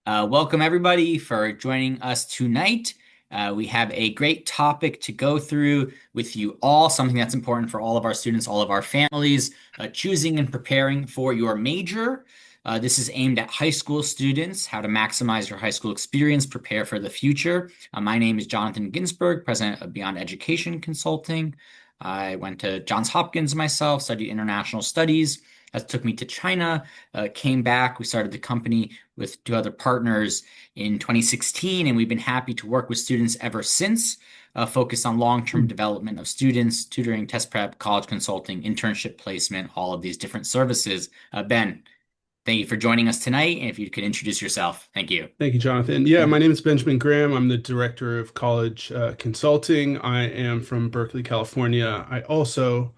Welcome everybody for joining us tonight. We have a great topic to go through with you all, something that's important for all of our students, all of our families, choosing and preparing for your major. This is aimed at high school students, how to maximize your high school experience, prepare for the future. My name is Jonathan Ginsberg, president of Beyond Education Consulting. I went to Johns Hopkins myself, studied international studies. That took me to China, came back. We started the company with two other partners in 2016, and we've been happy to work with students ever since, focused on long-term development of students, tutoring, test prep, college consulting, internship placement, all of these different services. Ben, thank you for joining us tonight. And if you could introduce yourself, thank you. Thank you, Jonathan. Yeah, my name is Benjamin Graham. I'm the director of college consulting. I am from Berkeley, California. I also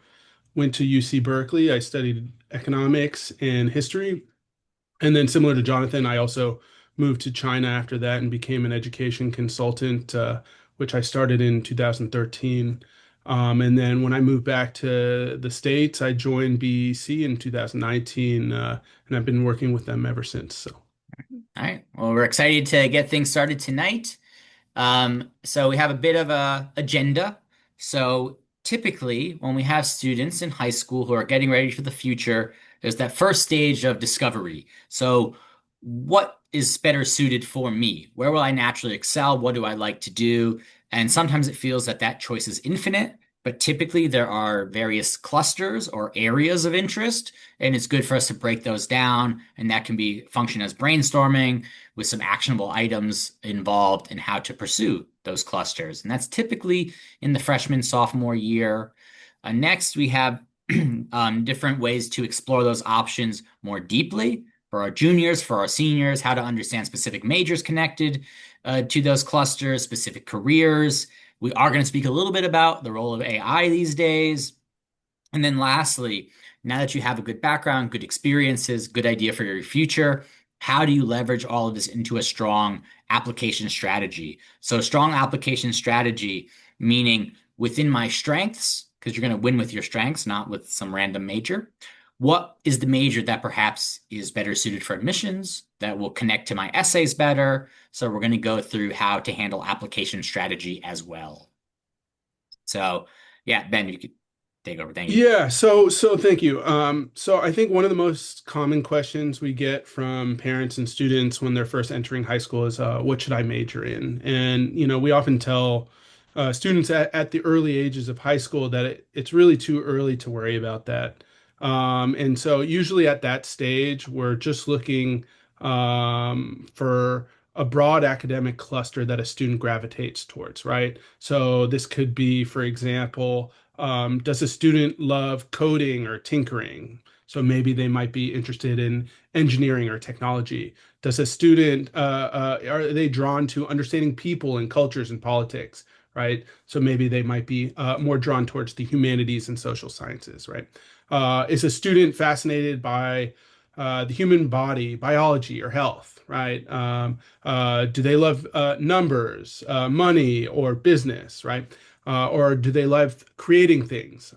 went to UC Berkeley. I studied economics and history. And then, similar to Jonathan, I also moved to China after that and became an education consultant, which I started in 2013. And then when I moved back to the States, I joined BEC in 2019, and I've been working with them ever since. So. All right. Well, we're excited to get things started tonight. So we have a bit of a agenda. So typically, when we have students in high school who are getting ready for the future, there's that first stage of discovery. So what is better suited for me? Where will I naturally excel? What do I like to do? And sometimes it feels that that choice is infinite, but typically there are various clusters or areas of interest, and it's good for us to break those down, and that can be function as brainstorming with some actionable items involved in how to pursue those clusters. And that's typically in the freshman, sophomore year. Next, we have different ways to explore those options more deeply for our juniors, for our seniors, how to understand specific majors connected to those clusters, specific careers. We are going to speak a little bit about the role of AI these days. And then lastly, now that you have a good background, good experiences, good idea for your future, how do you leverage all of this into a strong application strategy? So strong application strategy, meaning within my strengths, because you're going to win with your strengths, not with some random major. What is the major that perhaps is better suited for admissions, that will connect to my essays better? So we're going to go through how to handle application strategy as well. So yeah, Ben, you could take over. Thank you. Yeah, so thank you. So I think one of the most common questions we get from parents and students when they're first entering high school is, what should I major in? And we often tell students at the early ages of high school that it's really too early to worry about that. And so usually at that stage, we're just looking for a broad academic cluster that a student gravitates towards, right? So this could be, for example, does a student love coding or tinkering? So maybe they might be interested in engineering or technology. Does a student, are they drawn to understanding people and cultures and politics, right? So maybe they might be more drawn towards the humanities and social sciences, right? Is a student fascinated by the human body, biology, or health, right? Do they love numbers, money, or business, right? Or do they love creating things?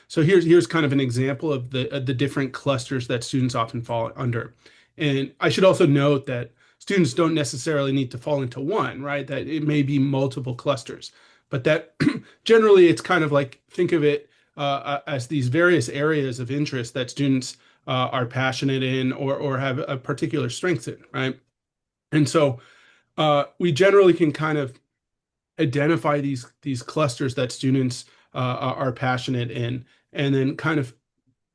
So here's kind of an example of the different clusters that students often fall under. And I should also note that students don't necessarily need to fall into one, right? That it may be multiple clusters, but that generally it's kind of like think of it as these various areas of interest that students are passionate in or have a particular strength in, right? And so we generally can kind of identify these clusters that students are passionate in, and then kind of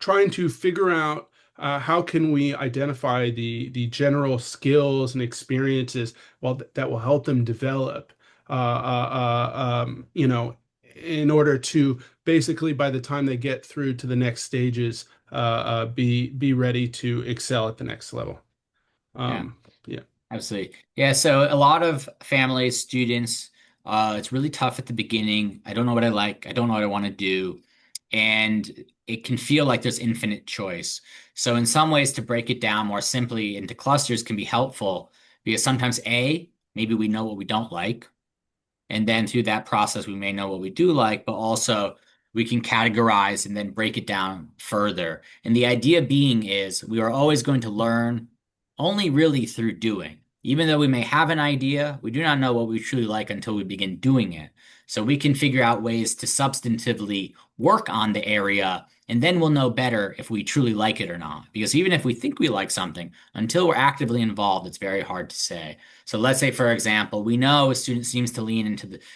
trying to figure out how can we identify the general skills and experiences that will help them develop, in order to basically by the time they get through to the next stages, be ready to excel at the next level. Yeah. Yeah. Absolutely. Yeah, so a lot of families, students, it's really tough at the beginning. I don't know what I like. I don't know what I want to do. And it can feel like there's infinite choice. So in some ways, to break it down more simply into clusters can be helpful because sometimes maybe we know what we don't like. And then through that process, we may know what we do like, but also we can categorize and then break it down further. And the idea being is we are always going to learn only really through doing. Even though we may have an idea, we do not know what we truly like until we begin doing it. So we can figure out ways to substantively work on the area, and then we'll know better if we truly like it or not. Because even if we think we like something, until we're actively involved, it's very hard to say. So let's say, for example, we know a student seems to lean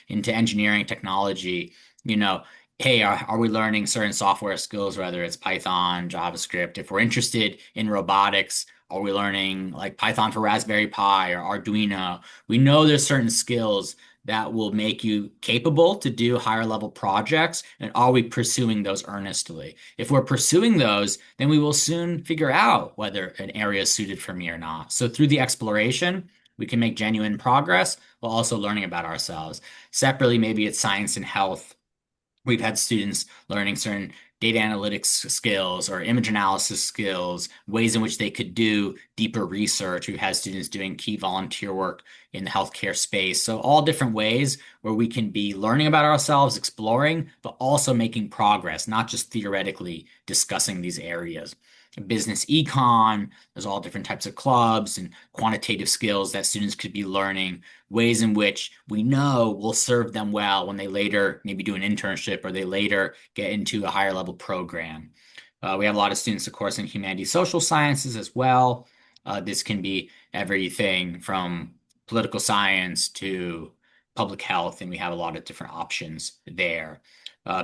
into engineering technology, you know, hey, are we learning certain software skills, whether it's Python, JavaScript? If we're interested in robotics, are we learning like Python for Raspberry Pi or Arduino? We know there's certain skills that will make you capable to do higher level projects. And are we pursuing those earnestly? If we're pursuing those, then we will soon figure out whether an area is suited for me or not. So through the exploration, we can make genuine progress while also learning about ourselves. Separately, maybe it's science and health. We've had students learning certain data analytics skills or image analysis skills, ways in which they could do deeper research. We've had students doing key volunteer work in the healthcare space. So, all different ways where we can be learning about ourselves, exploring, but also making progress, not just theoretically discussing these areas. Business econ, there's all different types of clubs and quantitative skills that students could be learning, ways in which we know will serve them well when they later maybe do an internship or they later get into a higher level program. We have a lot of students, of course, in humanities, social sciences as well. This can be everything from political science to public health, and we have a lot of different options there.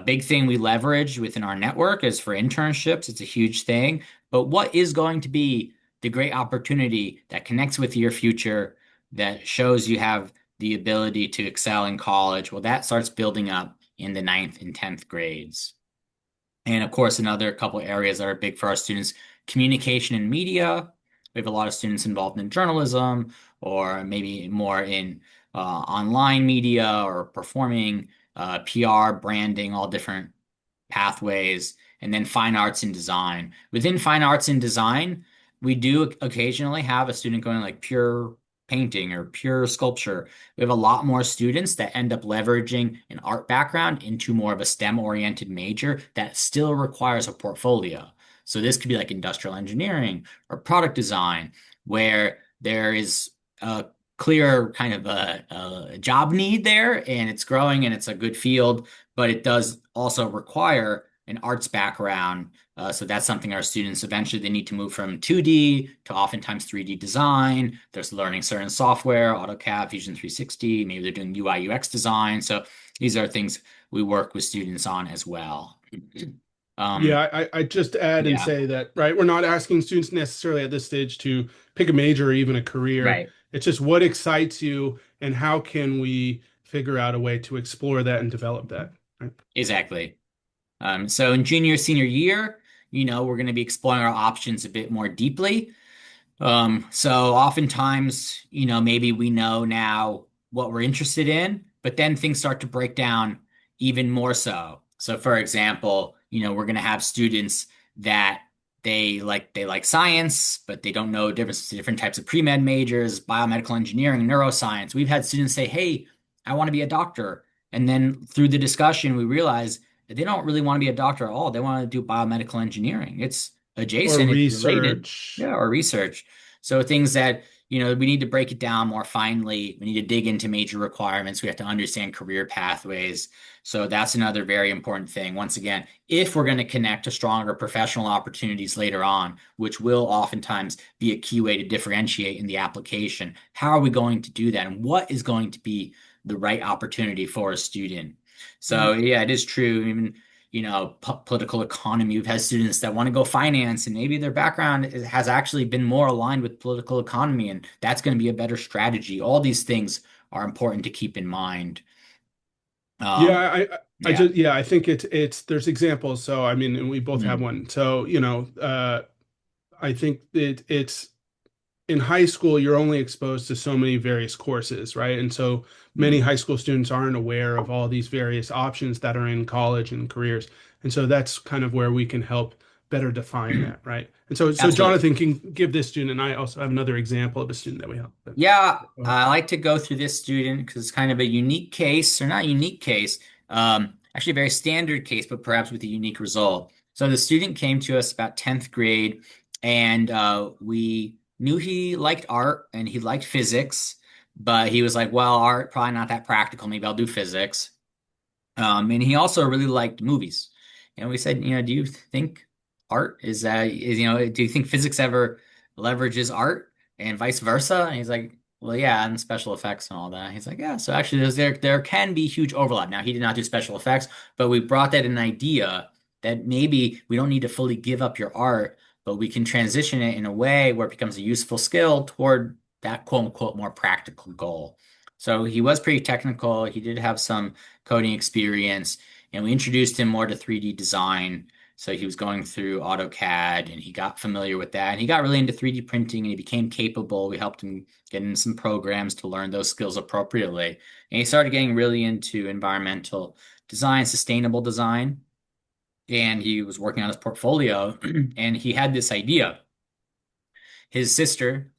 Big thing we leverage within our network is for internships. It's a huge thing. But what is going to be the great opportunity that connects with your future, that shows you have the ability to excel in college? Well, that starts building up in the ninth and 10th grades. And of course, another couple areas that are big for our students, communication and media. We have a lot of students involved in journalism or maybe more in online media or performing, PR, branding, all different pathways, and then fine arts and design. Within fine arts and design, we do occasionally have a student going like pure painting or pure sculpture. We have a lot more students that end up leveraging an art background into more of a STEM-oriented major that still requires a portfolio. So this could be like industrial engineering or product design, where there is a clear kind of a job need there and it's growing and it's a good field, but it does also require an arts background. So that's something our students eventually they need to move from 2D to oftentimes 3D design. There's learning certain software, AutoCAD, Fusion 360. Maybe they're doing UI UX design. So these are things we work with students on as well. Um, Yeah, I just add and yeah, say that, right, we're not asking students necessarily at this stage to pick a major or even a career. right, It's just what excites you and how can we figure out a way to explore that and develop that. Right? exactly. So in junior, senior year, we're going to be exploring our options a bit more deeply. So oftentimes, maybe we know now what we're interested in, but then things start to break down even more so. So for example, we're going to have students that they like science, but they don't know difference different types of pre-med majors, biomedical engineering, neuroscience. We've had students say, "Hey, I want to be a doctor." And then through the discussion, we realize that they don't really want to be a doctor at all. They want to do biomedical engineering. It's Or adjacent, it's related. research. Yeah, or research. So things that, we need to break it down more finely. We need to dig into major requirements. We have to understand career pathways. So that's another very important thing. Once again, if we're going to connect to stronger professional opportunities later on, which will oftentimes be a key way to differentiate in the application, how are we going to do that? And what is going to be the right opportunity for a student? So yeah, it is true. Even political economy. We've had students that want to go finance, and maybe their background has actually been more aligned with political economy, and that's going to be a better strategy. All these things are important to keep in mind. Yeah, Um, I yeah. just yeah, I think it's there's examples. So I mean, and we both have Mm. one. So, I think that it's in high school, you're only exposed to so many various courses, right? And so many Mm. high school students aren't aware of all these various options that are in college and careers. And so that's kind of where we can help better define that, right? And so Absolutely. Jonathan can give this student, and I also have another example of a student that we help. Yeah, I like to go through this student because it's kind of a unique case, or not unique case, actually a very standard case, but perhaps with a unique result. So the student came to us about 10th grade, and we knew he liked art and he liked physics, but he was like, well, art probably not that practical. Maybe I'll do physics. And he also really liked movies. And we said, do you think art do you think physics ever leverages art and vice versa? And he's like, well, yeah, and special effects and all that. He's like, yeah. So actually, there can be huge overlap. Now, he did not do special effects, but we brought that an idea that maybe we don't need to fully give up your art, but we can transition it in a way where it becomes a useful skill toward that quote unquote more practical goal. So he was pretty technical. He did have some coding experience, and we introduced him more to 3D design. So he was going through AutoCAD and he got familiar with that. And he got really into 3D printing and he became capable. We helped him get in some programs to learn those skills appropriately. And he started getting really into environmental design, sustainable design. And he was working on his portfolio and he had this idea. His sister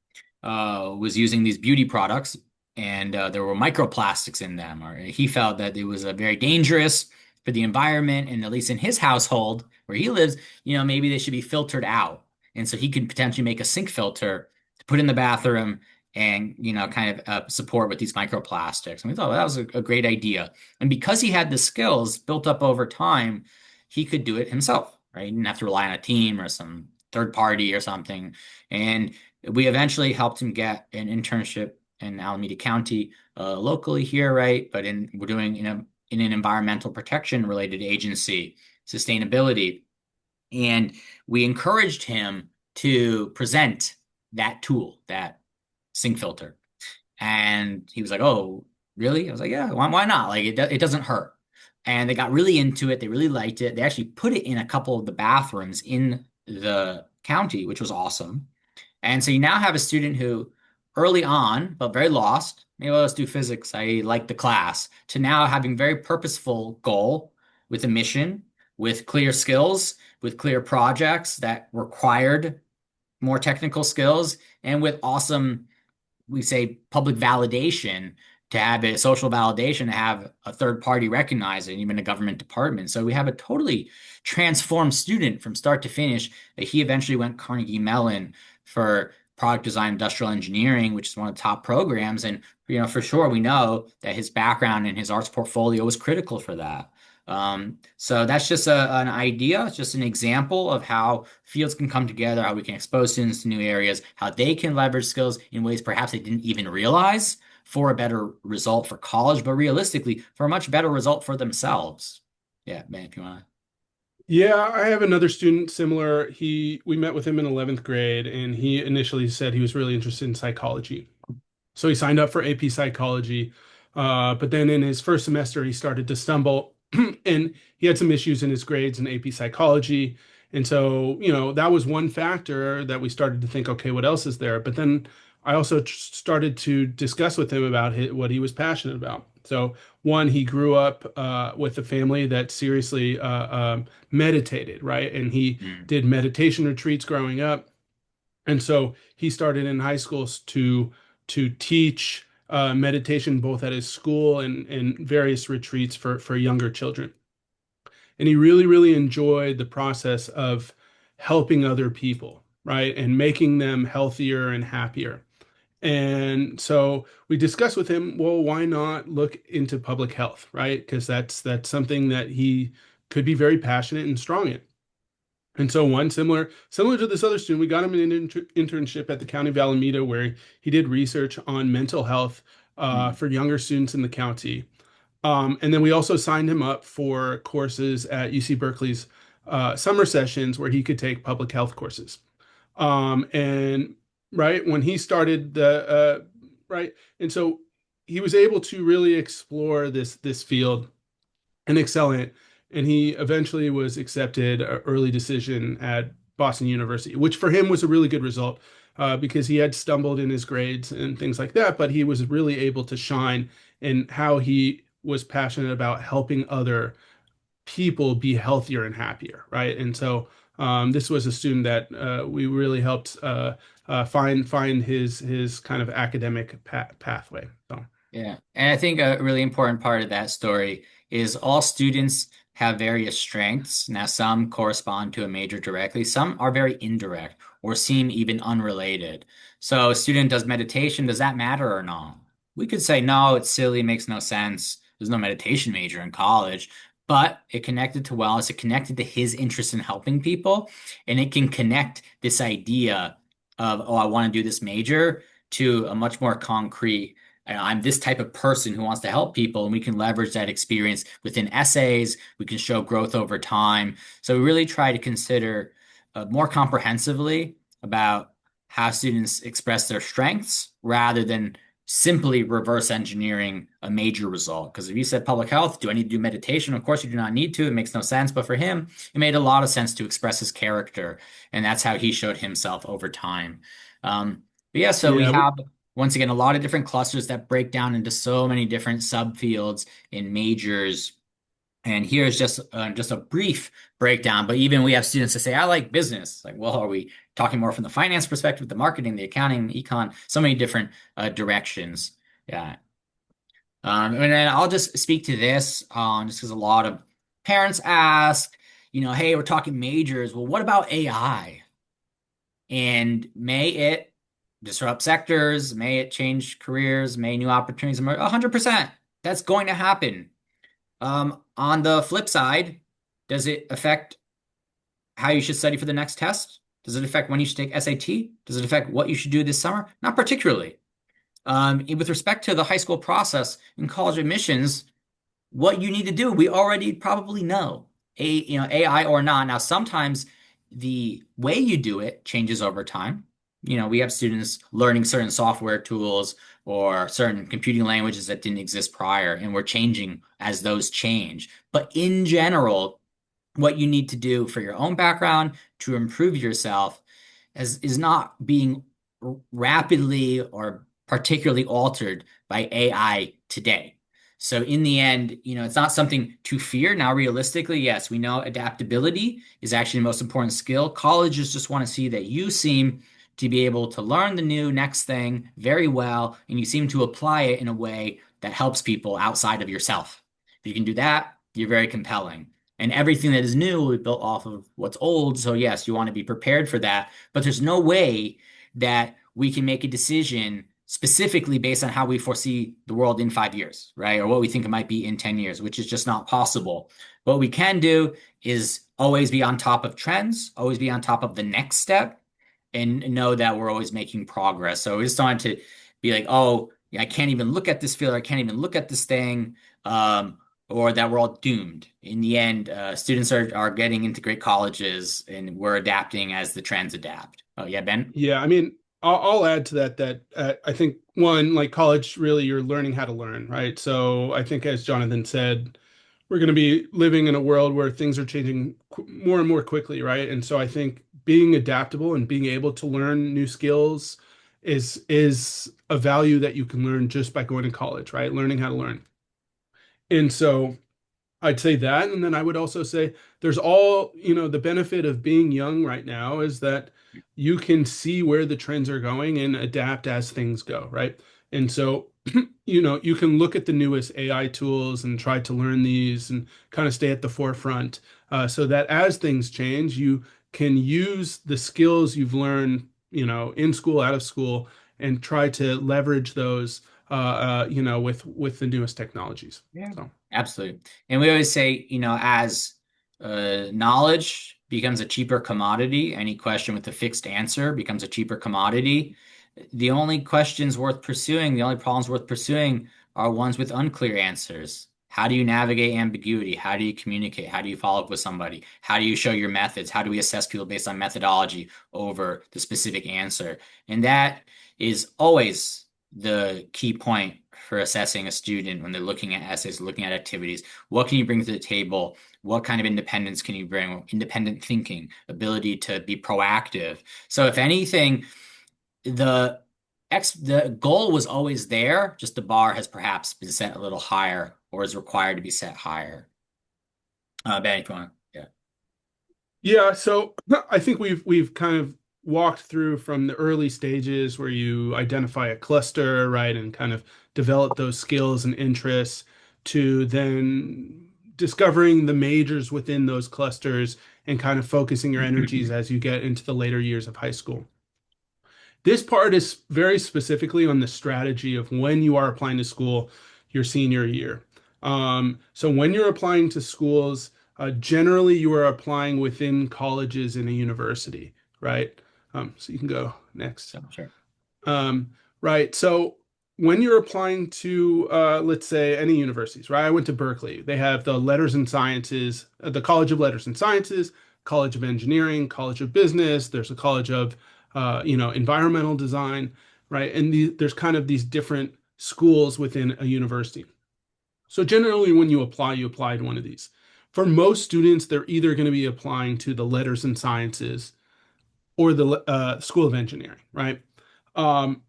was using these beauty products, and there were microplastics in them. Or he felt that it was very dangerous for the environment, and at least in his household where he lives, maybe they should be filtered out. And so he could potentially make a sink filter to put in the bathroom and kind of support with these microplastics. And we thought, well, that was a great idea. And because he had the skills built up over time, he could do it himself, right? He didn't have to rely on a team or some third party or something. And we eventually helped him get an internship in Alameda County, locally here, right? But we're doing in an environmental protection related agency, sustainability, and we encouraged him to present that tool, that sink filter, and he was like, "Oh, really?" I was like, "Yeah, why not? Like it doesn't hurt." And they got really into it. They really liked it. They actually put it in a couple of the bathrooms in the county, which was awesome. And so you now have a student who early on, but very lost, maybe let's do physics. I like the class, to now having very purposeful goal with a mission, with clear skills, with clear projects that required more technical skills, and with awesome, we say, public validation, to have a social validation, to have a third party recognize it, even a government department. So we have a totally transformed student from start to finish. He eventually went Carnegie Mellon for product design, industrial engineering, which is one of the top programs. And for sure, we know that his background and his arts portfolio was critical for that. So that's just an idea. It's just an example of how fields can come together, how we can expose students to new areas, how they can leverage skills in ways perhaps they didn't even realize for a better result for college, but realistically for a much better result for themselves. Yeah, man, if you want to. Yeah, I have another student similar. We met with him in 11th grade, and he initially said he was really interested in psychology. So he signed up for AP psychology. But then in his first semester, he started to stumble and he had some issues in his grades in AP psychology. And so, that was one factor that we started to think, okay, what else is there? But then I also started to discuss with him about what he was passionate about. So, one, he grew up with a family that seriously meditated, right? And he Mm, did meditation retreats growing up. And so he started in high schools to teach meditation both at his school and various retreats for younger children. And he really, really enjoyed the process of helping other people, right? And making them healthier and happier. And so we discussed with him, well, why not look into public health, right? Because that's something that he could be very passionate and strong in. And so one similar to this other student, we got him an internship at the County of Alameda where he did research on mental health mm, for younger students in the county. And then we also signed him up for courses at UC Berkeley's summer sessions where he could take public health courses. And right when he started right, and so he was able to really explore this field and excel in it. And he eventually was accepted early decision at Boston University, which for him was a really good result because he had stumbled in his grades and things like that, but he was really able to shine in how he was passionate about helping other people be healthier and happier, right? And so this was a student that we really helped find his kind of academic pathway. So yeah. And I think a really important part of that story is all students have various strengths. Now, some correspond to a major directly, some are very indirect or seem even unrelated. So, a student does meditation, does that matter or not? We could say, no, it's silly, makes no sense. There's no meditation major in college, but it connected to wellness, it connected to his interest in helping people, and it can connect this idea of, oh, I want to do this major to a much more concrete, I'm this type of person who wants to help people, and we can leverage that experience within essays. We can show growth over time. So we really try to consider more comprehensively about how students express their strengths rather than simply reverse engineering a major result. Because if you said public health, do I need to do meditation? Of course, you do not need to. It makes no sense. But for him, it made a lot of sense to express his character. And that's how he showed himself over time. But yeah, so we Yeah, have once again, a lot of different clusters that break down into so many different subfields in majors. And here's just a brief breakdown. But even we have students that say, "I like business." Like, well, are we talking more from the finance perspective, the marketing, the accounting, the econ, so many different directions. Yeah. And then I'll just speak to this just because a lot of parents ask, hey, we're talking majors. Well, what about AI? And may it disrupt sectors? May it change careers? May new opportunities emerge? 100%. That's going to happen. On the flip side, does it affect how you should study for the next test? Does it affect when you should take SAT? Does it affect what you should do this summer? Not particularly. With respect to the high school process and college admissions, what you need to do, we already probably know. AI or not. Now, sometimes the way you do it changes over time. We have students learning certain software tools or certain computing languages that didn't exist prior, and we're changing as those change. But in general, what you need to do for your own background to improve yourself is not being rapidly or particularly altered by AI today. So in the end, it's not something to fear. Now, realistically, yes, we know adaptability is actually the most important skill. Colleges just want to see that you seem to be able to learn the new next thing very well, and you seem to apply it in a way that helps people outside of yourself. If you can do that, you're very compelling. And everything that is new will be built off of what's old. So yes, you want to be prepared for that. But there's no way that we can make a decision specifically based on how we foresee the world in 5 years, right? Or what we think it might be in 10 years, which is just not possible. What we can do is always be on top of trends, always be on top of the next step, and know that we're always making progress. So we just don't want to be like, oh, yeah, I can't even look at this field, I can't even look at this thing. Or that we're all doomed. In the end, students are getting into great colleges, and we're adapting as the trends adapt. Oh yeah, Ben? yeah. I mean, I'll add to that I think one, like college, really, you're learning how to learn, right? So I think, as Jonathan said, we're going to be living in a world where things are changing more and more quickly, right? And so I think being adaptable and being able to learn new skills is a value that you can learn just by going to college, right? Learning how to learn. And so I'd say that. And then I would also say there's the benefit of being young right now is that you can see where the trends are going and adapt as things go, right? And so, you can look at the newest AI tools and try to learn these and kind of stay at the forefront so that as things change, you can use the skills you've learned, in school, out of school, and try to leverage those, with the newest technologies. Yeah. So. Absolutely. And we always say, as knowledge becomes a cheaper commodity, any question with a fixed answer becomes a cheaper commodity. The only questions worth pursuing, the only problems worth pursuing are ones with unclear answers. How do you navigate ambiguity? How do you communicate? How do you follow up with somebody? How do you show your methods? How do we assess people based on methodology over the specific answer? And that is always the key point for assessing a student when they're looking at essays, looking at activities. What can you bring to the table? What kind of independence can you bring? Independent thinking, ability to be proactive. So if anything, the the goal was always there, just the bar has perhaps been set a little higher or is required to be set higher. Ben, if you want, yeah. Yeah, so I think we've kind of walked through from the early stages where you identify a cluster, right, and kind of develop those skills and interests to then discovering the majors within those clusters and kind of focusing your energies as you get into the later years of high school. This part is very specifically on the strategy of when you are applying to school your senior year. So when you're applying to schools, generally you are applying within colleges in a university, right? So you can go next. So sure. Um, right. So when you're applying to, let's say, any universities, right? I went to Berkeley. They have the Letters and Sciences, the College of Letters and Sciences, College of Engineering, College of Business. There's a College of, Environmental Design, right? And there's kind of these different schools within a university. So generally, when you apply to one of these. For most students, they're either going to be applying to the Letters and Sciences or the School of Engineering, right? Um,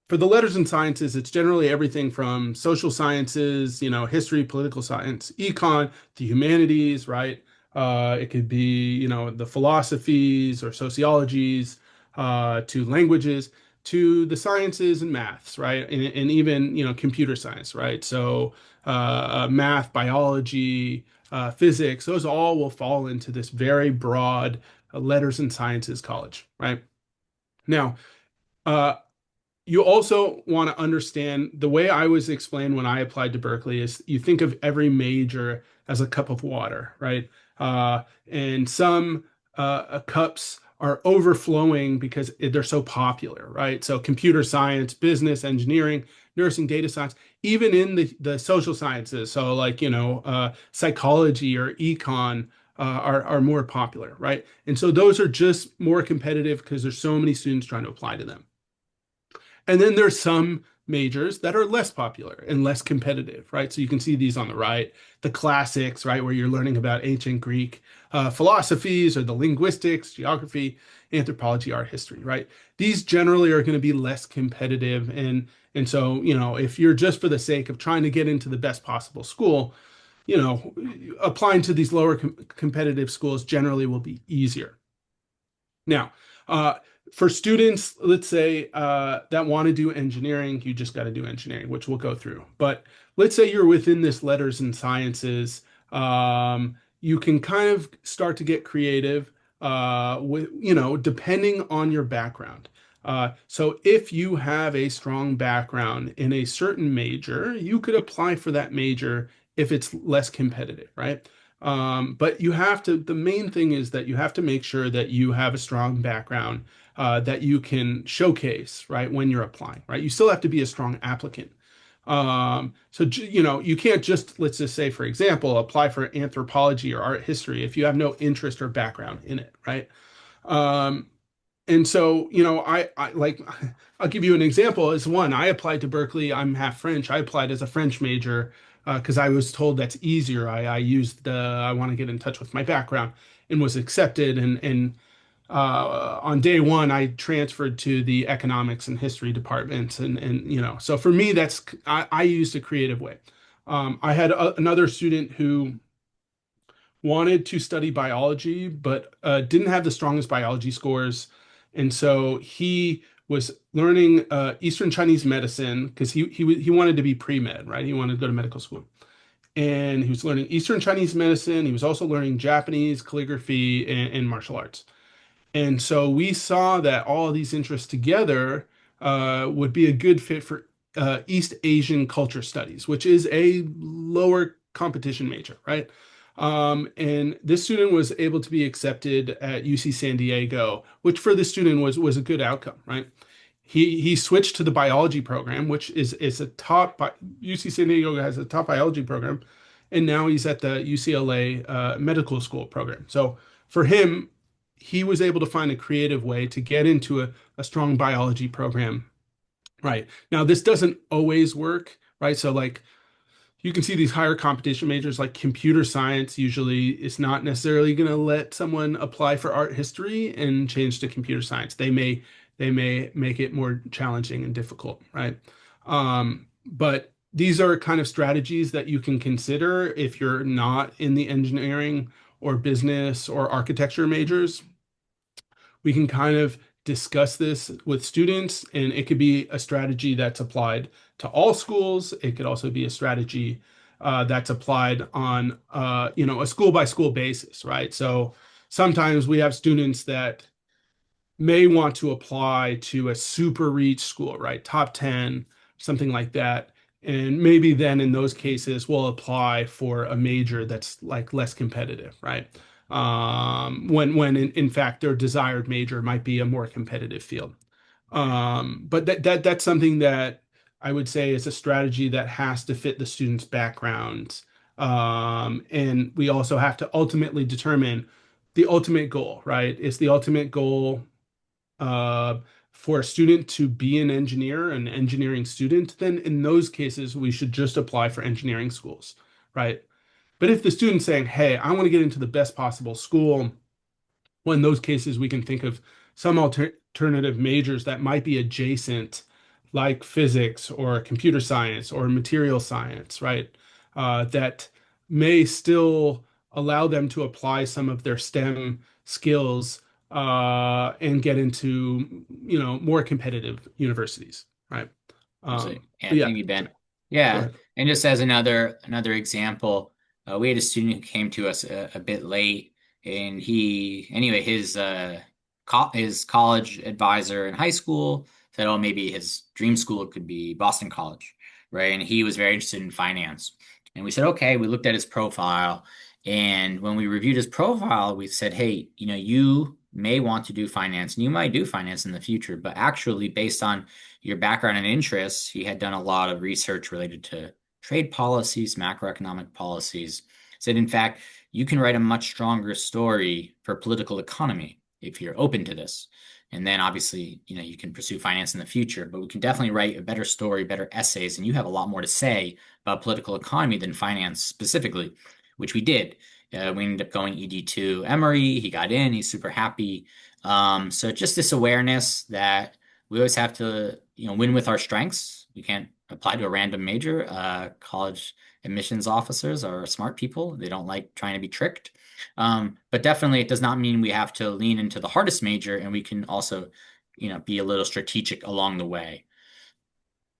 for the letters and sciences, it's generally everything from social sciences, history, political science, econ, the humanities, right? It could be, the philosophies or sociologies, to languages, to the sciences and maths, right? And even, computer science, right? So math, biology, physics, those all will fall into this very broad letters and sciences college, right? Now, uh, you also want to understand the way I was explained when I applied to Berkeley is you think of every major as a cup of water, right? And some cups are overflowing because they're so popular, right? So computer science, business, engineering, nursing, data science, even in the social sciences, so like, psychology or econ, are more popular, right? And so those are just more competitive because there's so many students trying to apply to them. And then there's some majors that are less popular and less competitive, right? So you can see these on the right, the classics, right, where you're learning about ancient Greek philosophies or the linguistics, geography, anthropology, art history, right? These generally are going to be less competitive. And so, if you're just for the sake of trying to get into the best possible school, applying to these lower competitive schools generally will be easier. Now, for students, let's say that want to do engineering, you just got to do engineering, which we'll go through. But let's say you're within this letters and sciences, you can kind of start to get creative with, depending on your background. So if you have a strong background in a certain major, you could apply for that major if it's less competitive, right? But the main thing is that you have to make sure that you have a strong background that you can showcase, right, when you're applying, right? You still have to be a strong applicant. You can't just, let's just say, for example, apply for anthropology or art history if you have no interest or background in it, right? Um, and so, I like, I'll give you an example as one. I applied to Berkeley. I'm half French. I applied as a French major because I was told that's easier. I used I want to get in touch with my background and was accepted. And on day one, I transferred to the economics and history departments. So for me, I used a creative way. I had another student who wanted to study biology, but didn't have the strongest biology scores. And so he was learning Eastern Chinese medicine because he wanted to be pre-med, right? He wanted to go to medical school. And he was learning Eastern Chinese medicine. He was also learning Japanese, calligraphy, and martial arts. And so we saw that all of these interests together would be a good fit for East Asian culture studies, which is a lower competition major, right? And this student was able to be accepted at UC San Diego, which for this student was a good outcome, right? He switched to the biology program, which is a top UC San Diego has a top biology program, and now he's at the UCLA medical school program. So for him, he was able to find a creative way to get into a strong biology program. Right. Now, this doesn't always work, right? So like you can see these higher competition majors like computer science usually is not necessarily going to let someone apply for art history and change to computer science. They may make it more challenging and difficult, right? But these are kind of strategies that you can consider if you're not in the engineering or business or architecture majors. We can kind of discuss this with students, and it could be a strategy that's applied to all schools. It could also be a strategy that's applied on a school by school basis, right? So sometimes we have students that may want to apply to a super reach school, right? Top 10, something like that. And maybe then in those cases, we'll apply for a major that's like less competitive, right? When in fact their desired major might be a more competitive field. But that's something that I would say is a strategy that has to fit the student's background. And we also have to ultimately determine the ultimate goal, right? Is the ultimate goal uh, for a student to be an engineer, an engineering student? Then in those cases, we should just apply for engineering schools, right? But if the student's saying, hey, I want to get into the best possible school, well, in those cases, we can think of some alternative majors that might be adjacent, like physics or computer science or material science, right? That may still allow them to apply some of their STEM skills and get into, more competitive universities, right? Absolutely. Yeah, Yeah, thank you, so Ben. go Yeah, ahead. and just as another example, we had a student who came to us a bit late, and his college advisor in high school said, "Oh, maybe his dream school could be Boston College," right? And he was very interested in finance, and we said, "Okay." We looked at his profile, and when we reviewed his profile, we said, "Hey, you may want to do finance, and you might do finance in the future, but actually, based on your background and interests, he had done a lot of research related to trade policies, macroeconomic policies. Said, in fact, you can write a much stronger story for political economy if you're open to this. And then obviously, you can pursue finance in the future, but we can definitely write a better story, better essays, and you have a lot more to say about political economy than finance specifically, which we did. We ended up going ED2 Emory. He got in. He's super happy. So just this awareness that we always have to, win with our strengths. We can't apply to a random major. College admissions officers are smart people. They don't like trying to be tricked. But definitely, it does not mean we have to lean into the hardest major, and we can also, be a little strategic along the way.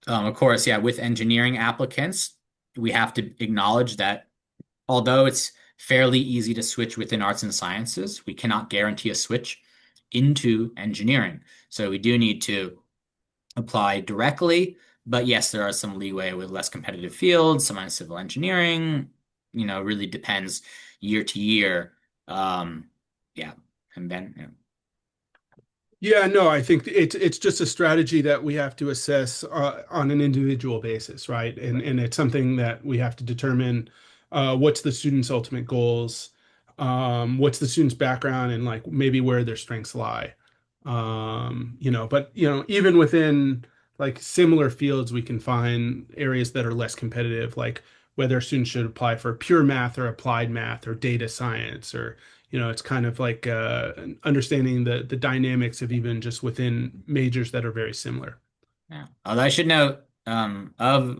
Of course, yeah, with engineering applicants, we have to acknowledge that although it's fairly easy to switch within arts and sciences, we cannot guarantee a switch into engineering. So we do need to apply directly. But yes, there are some leeway with less competitive fields, some on civil engineering, really depends year to year. Um, yeah. And then, Yeah, no, I think it's just a strategy that we have to assess on an individual basis, right? And right. and it's something that we have to determine what's the student's ultimate goals, what's the student's background, and like maybe where their strengths lie. But even within like similar fields, we can find areas that are less competitive, like whether students should apply for pure math or applied math or data science or it's kind of like understanding the dynamics of even just within majors that are very similar. Yeah. Although I should note,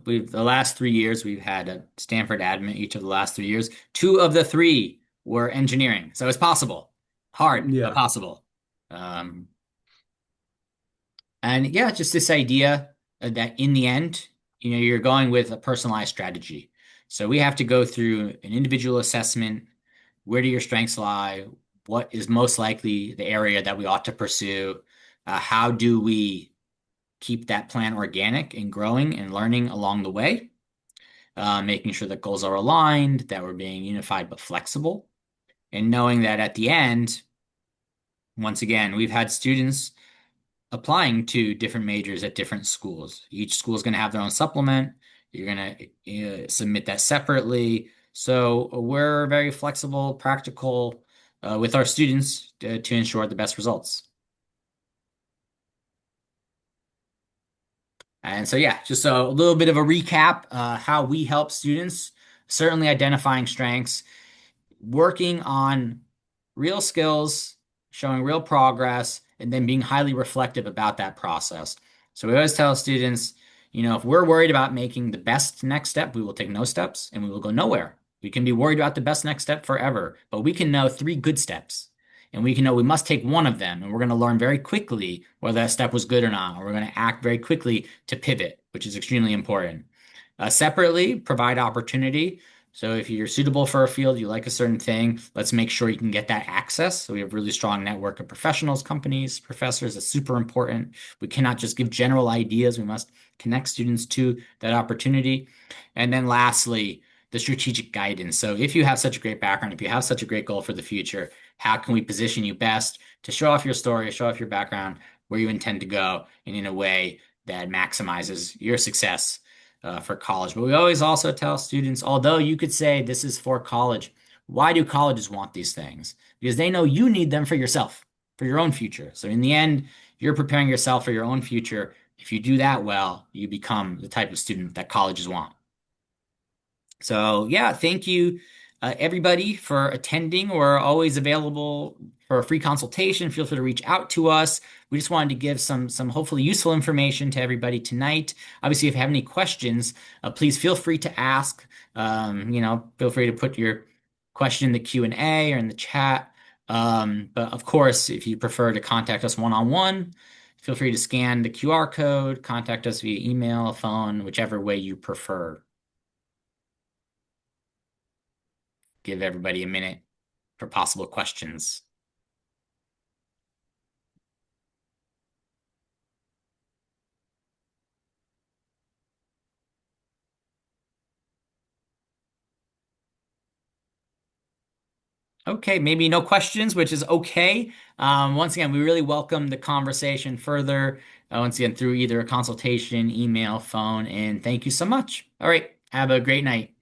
we've the last 3 years we've had a Stanford admit each of the last 3 years. Two of the three were engineering, so it's possible. Hard, but Yeah. possible. Um, And yeah, just this idea that in the end, you're going with a personalized strategy. So we have to go through an individual assessment. Where do your strengths lie? What is most likely the area that we ought to pursue? How do we keep that plan organic and growing and learning along the way? Making sure that goals are aligned, that we're being unified but flexible, and knowing that at the end, once again, we've had students applying to different majors at different schools. Each school is going to have their own supplement. You're going to submit that separately. So we're very flexible, practical with our students to ensure the best results. And so, yeah, just a little bit of a recap how we help students, certainly identifying strengths, working on real skills, showing real progress, and then being highly reflective about that process. So we always tell students, if we're worried about making the best next step, we will take no steps and we will go nowhere. We can be worried about the best next step forever, but we can know three good steps. And we can know we must take one of them, and we're going to learn very quickly whether that step was good or not. Or we're going to act very quickly to pivot, which is extremely important. Separately, provide opportunity. So if you're suitable for a field, you like a certain thing, let's make sure you can get that access. So we have a really strong network of professionals, companies, professors. It's super important. We cannot just give general ideas. We must connect students to that opportunity. And then lastly, the strategic guidance. So if you have such a great background, if you have such a great goal for the future, how can we position you best to show off your story, show off your background, where you intend to go, and in a way that maximizes your success for college. But we always also tell students, although you could say this is for college, why do colleges want these things? Because they know you need them for yourself, for your own future. So in the end, you're preparing yourself for your own future. If you do that well, you become the type of student that colleges want. So, yeah, thank you, everybody, for attending. We're always available for a free consultation. Feel free to reach out to us. We just wanted to give some hopefully useful information to everybody tonight. Obviously, if you have any questions, please feel free to ask. Feel free to put your question in the Q&A or in the chat. But of course, if you prefer to contact us one-on-one, feel free to scan the QR code, contact us via email, phone, whichever way you prefer. Give everybody a minute for possible questions. Okay, maybe no questions, which is okay. Once again, we really welcome the conversation further, once again, through either a consultation, email, phone, and thank you so much. All right, have a great night.